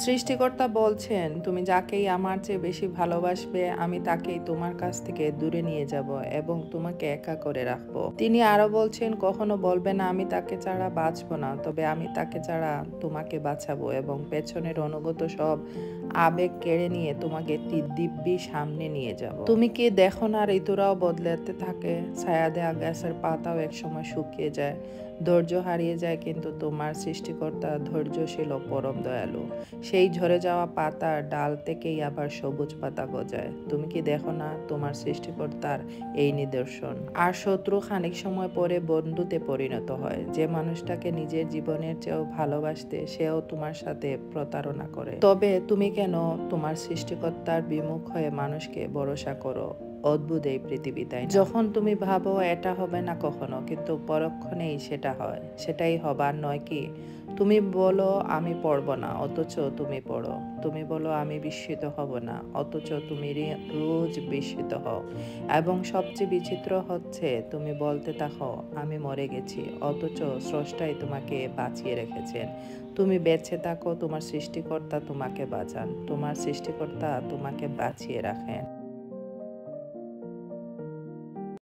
সৃষ্টিকর্তা বলছেন, তুমি যাকেই আমার চেয়ে বেশি ভালোবাসবে আমি তাকেই তোমার কাছ থেকে দূরে নিয়ে যাব এবং তোমাকে একা করে রাখবো। তিনি আরো বলছেন, কখনো বলবে না আমি তাকে ছাড়া বাঁচবো না, তবে আমি তাকে ছাড়া তোমাকে বাঁচাবো এবং পেছনের অনুগত সব আবেগ কেড়ে নিয়ে তোমাকে দিব্যি সামনে নিয়ে যাব। তুমি কি দেখো না ঋতুরাও বদলাতে থাকে, ছায়া দেয়া গাছের পাতাও একসময় শুকিয়ে যায়, ধৈর্য হারিয়ে যায়, কিন্তু তোমার সৃষ্টিকর্তা ধৈর্যশীল ও পরম দয়ালু। সেই ঝরে যাওয়া পাতার ডাল থেকেই আবার সবুজ পাতা গজায়। তুমি কি দেখো না তোমার সৃষ্টিকর্তার এই নিদর্শন? আর শত্রু খানিক সময় পরে বন্ধুতে পরিণত হয়। যে মানুষটাকে নিজের জীবনের চেয়েও ভালোবাসতে সেও তোমার সাথে প্রতারণা করে। তবে তুমি কেন তোমার সৃষ্টিকর্তার বিমুখ হয়ে মানুষকে ভরসা করো? অদ্ভুত এই পৃথিবী, তাই না? যখন তুমি ভাবো এটা হবে না কখনো, কিন্তু পরক্ষণেই সেটা হয়। সেটাই হবার নয় কি? তুমি বলো আমি পড়ব না, অথচ তুমি পড়ো। তুমি বলো আমি বিস্মিত হব না, অথচ তুমি রোজ বিস্মিত হও। এবং সবচেয়ে বিচিত্র হচ্ছে তুমি বলতে থাকো আমি মরে গেছি, অথচ স্রষ্টাই তোমাকে বাঁচিয়ে রেখেছেন। তুমি বেঁচে থাকো, তোমার সৃষ্টিকর্তা তোমাকে বাঁচান, তোমার সৃষ্টিকর্তা তোমাকে বাঁচিয়ে রাখেন।